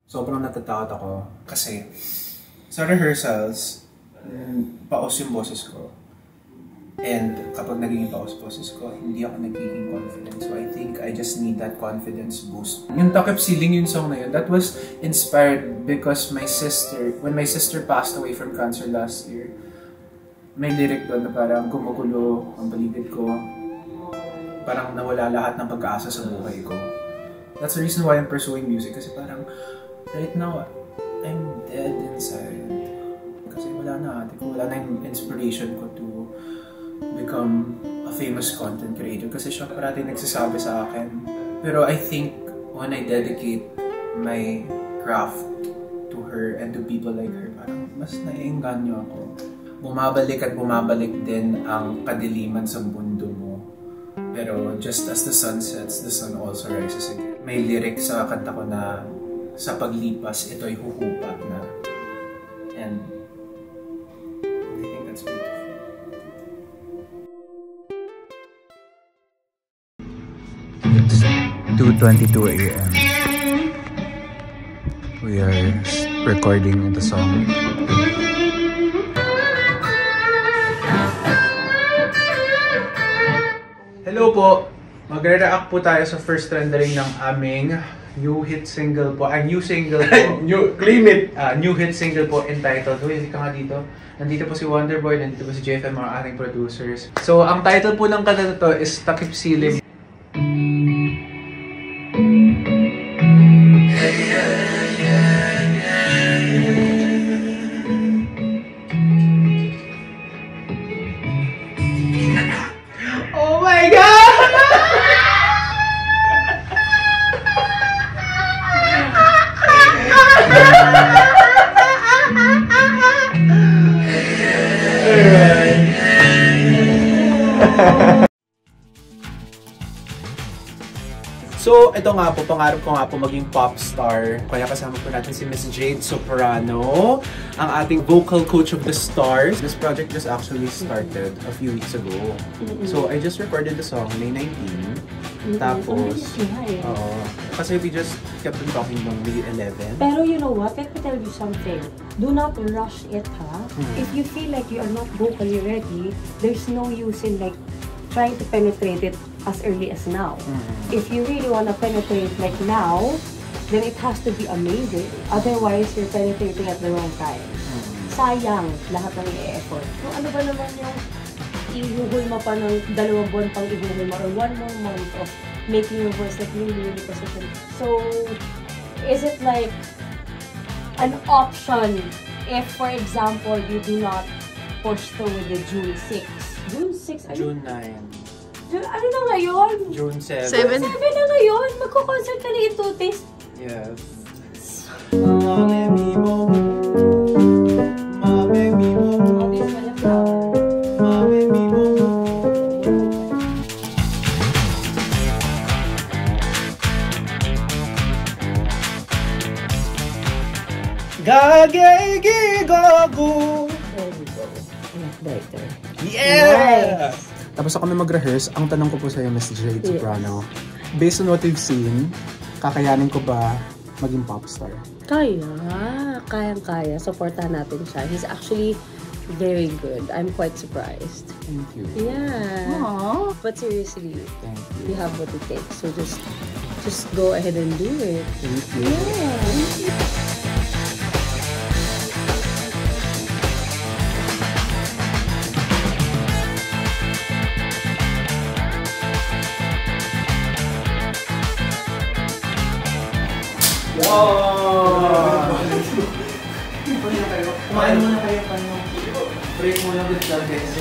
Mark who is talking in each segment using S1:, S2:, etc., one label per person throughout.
S1: Sobrang natatakot ako kasi sa rehearsals, paos yung boses ko. And kapag naging paos boses ko, hindi ako nagiging confident. So I think I just need that confidence boost. Yung Takip Siling, yung song na yun, that was inspired because when my sister passed away from cancer last year, may lyric doon na parang gumugulo ang paligid ko. Parang nawala lahat ng pag-asa sa buhay ko. That's the reason why I'm pursuing music. Kasi parang, right now, I'm dead inside. Kasi wala na yung inspiration ko to become a famous content creator. Kasi siya parati nagsasabi sa akin. Pero I think when I dedicate my craft to her and to people like her, parang mas naiengganyo ako. Bumabalik at bumabalik din ang kadiliman sa mundo mo. Pero just as the sun sets, the sun also rises again. May lyric sa kanta ko na sa paglipas, ito'y huhupat na. And I think that's beautiful.
S2: 2:22 a.m. We are recording the song.
S1: Hello po! Magre-react po tayo sa first rendering ng aming new single po.
S2: Claim it!
S1: New hit single po entitled, hindi ka nga dito. Nandito po si Wonderboy, nandito po si JFM, mga ating producers. So, ang title po ng kanta na to is Takip Siling. Oh my God! So, ito nga po, pangarap ko nga po maging pop star. Kaya kasama po natin si Miss Jade Soprano, ang ating vocal coach of the stars. This project just actually started a few weeks ago. So, I just recorded the song May 19. Tapos, kasi we just kept on talking ng May 11.
S3: Pero you know what? Let me tell you something. Do not rush it, ha? If you feel like you are not vocally ready, there's no use in like trying to penetrate it as early as now. If you really want to penetrate like now, then it has to be amazing. Otherwise, you're penetrating at the wrong time. Sayang lahat ng i-effort. Kung ano ba naman yung ihuhul mo pa ng 2 buwan pang ihuhul mo or 1 more month of making your voice like really position. So, is it like an option if, for example, you do not push through with the June 6? June 6?
S1: June 9.
S3: Ano na ngayon?
S1: June 7.
S3: 7 na ngayon? Magko-concert ka na in 2 days?
S1: Yes. Gago!
S3: There we go. Better.
S1: Yeah! Nice. Tapos ako na mag-rehearse, ang tanong ko po sa'yo, Miss Jade Soprano, based on what we've seen, kakayanin ko ba maging pop star?
S3: Kaya. Kayang-kaya. Supportahan natin siya. He's actually very good. I'm quite surprised.
S1: Thank you.
S3: Yeah.
S4: Aww.
S3: But seriously,
S1: Thank you.
S3: you have what it takes. So just go ahead and do it.
S1: Thank you.
S3: Yeah.
S1: Wow! Kumain muna kayo pa nyo. Break muna with the guys.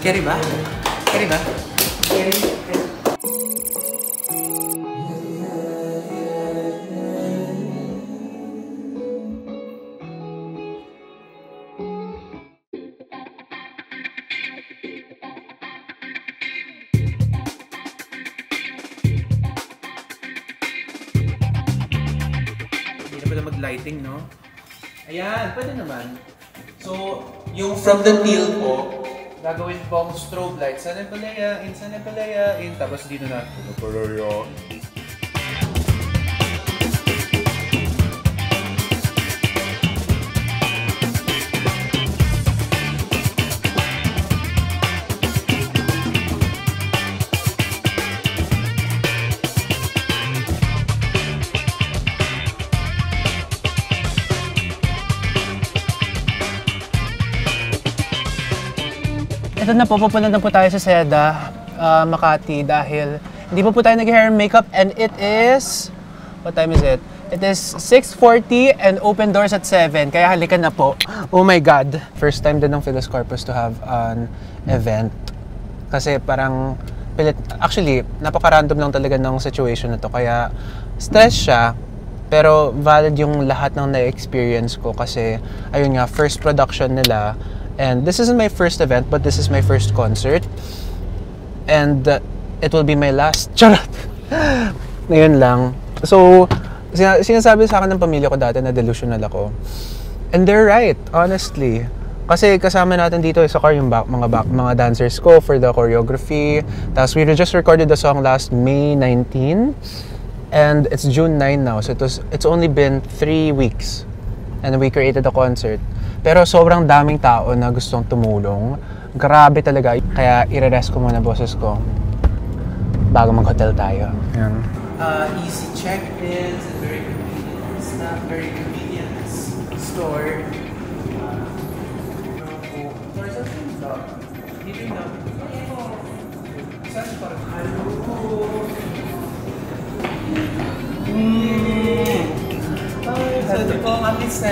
S1: Carry ba? Carry ba? Carry? Mag-lighting, no? Ayan, pwede naman. So, yung from the teal po, gagawin po akong strobe light. Sanepalaya, in. Tapos dito na. Sanepalaya.
S4: Ito na po, pupunta na po tayo sa Seda, Makati dahil hindi pa po tayo nag-hair and makeup and it is... What time is it? It is 6:40 and open doors at 7. Kaya halika na po. Oh my God. First time din ng Phyllis Corpus to have an event. Kasi parang... Actually, napaka-random lang talaga ng situation na to. Kaya stress siya. Pero valid yung lahat ng na-experience ko kasi ayun nga, first production nila. And this isn't my first event, but this is my first concert. And it will be my last. Charot! Ngayon lang. So, sinasabi sa akin ng pamilya ko dati na delusional ako. And they're right, honestly. Kasi kasama natin dito sa car yung mga dancers ko for the choreography. Tapos we just recorded the song last May 19. And it's June 9 now, so it's only been 3 weeks. And we created a concert. Pero sobrang daming tao na gustong tumulong. Grabe talaga. Kaya i-rest ko muna boses ko bago mag-hotel tayo. Yan.
S1: Easy check-ins and very convenient stuff, very convenient store.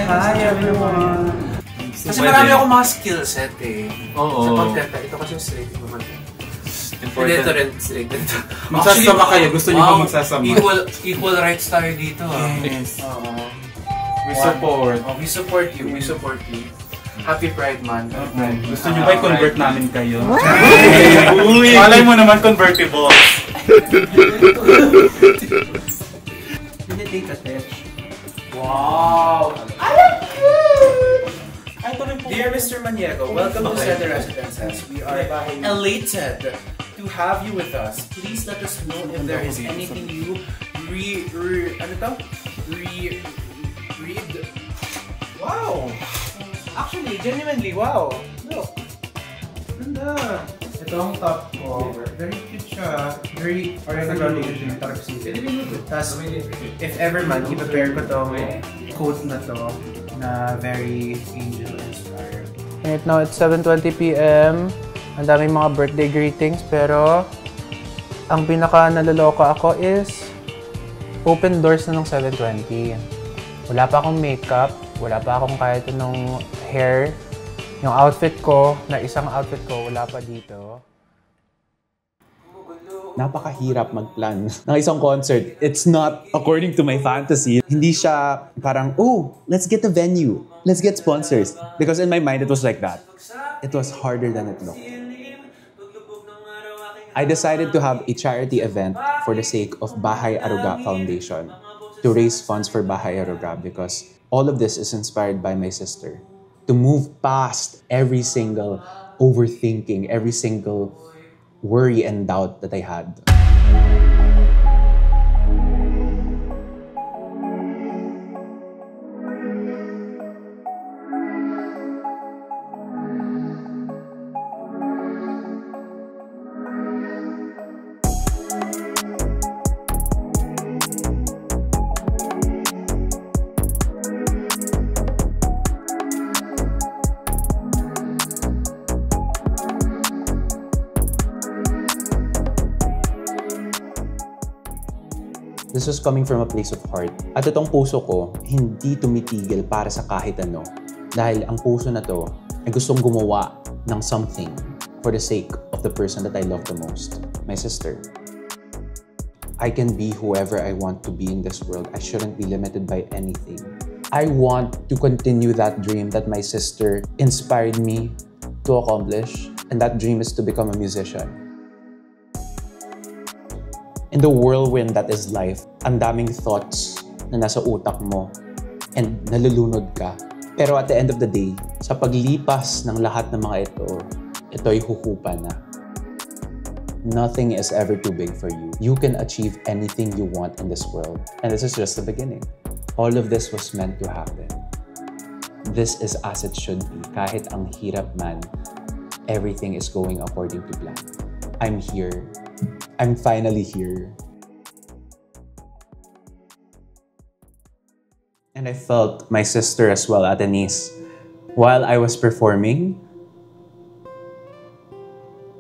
S1: Hi everyone! Kasi marami akong mga skill set eh.
S5: Oo.
S1: Sa pagkanta. Ito kasi yung straight naman.
S5: Important.
S1: Ito rin, straight dito.
S5: Magsasama kayo. Gusto niyo ba magsasama?
S1: Equal rights tayo dito.
S5: Yes.
S1: Oo.
S5: We support.
S1: We support you. We support you. Happy Pride Month.
S5: Gusto niyo ba i-convert namin kayo? Uy! Malay mo naman convertible.
S1: Take a touch. Wow! I love you! Dear Mr. Maniego, welcome to Seda Residences. We are elated to have you with us. Please let us know if there is anything you read. Wow! Actually, genuinely, wow! Look! Ganda! Ito ang top ko. Very cute siya. Very orientation. Tapos, if ever man, i-prepare ko tong quote na to na very angel-inspired.
S4: Right now, it's 7:20 p.m. Ang daming mga birthday greetings, pero ang pinaka naloloka ako is open doors na ng 7:20. Wala pa akong makeup, wala pa akong kahit anong hair. Yung outfit ko, na isang outfit ko, wala pa dito.
S6: Napakahirap mag-plan ng isang concert. It's not according to my fantasy. Hindi siya parang, oh, let's get a venue. Let's get sponsors. Because in my mind, it was like that. It was harder than it looked. I decided to have a charity event for the sake of Bahay Aruga Foundation to raise funds for Bahay Aruga because all of this is inspired by my sister. To move past every single overthinking, every single worry and doubt that I had. This was coming from a place of heart. At itong puso ko, hindi tumitigil para sa kahit ano. Dahil ang puso na to ay gustong gumawa ng something for the sake of the person that I love the most, my sister. I can be whoever I want to be in this world. I shouldn't be limited by anything. I want to continue that dream that my sister inspired me to accomplish. And that dream is to become a musician. In the whirlwind that is life, ang daming thoughts na nasa utak mo and nalulunod ka. Pero at the end of the day, sa paglipas ng lahat ng mga ito'y huhupa na. Nothing is ever too big for you. You can achieve anything you want in this world. And this is just the beginning. All of this was meant to happen. This is as it should be. Kahit ang hirap man, everything is going according to plan. I'm here. I'm finally here. And I felt my sister as well, Ate Nis. While I was performing,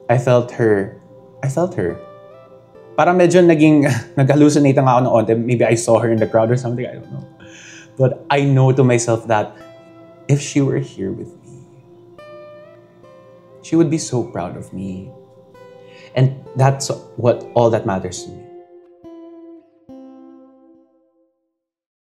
S6: I felt her. Parang medyo nag-hallucinate nga ako ng onte. Maybe I saw her in the crowd or something, I don't know. But I know to myself that if she were here with me, she would be so proud of me. And that's all that matters to me.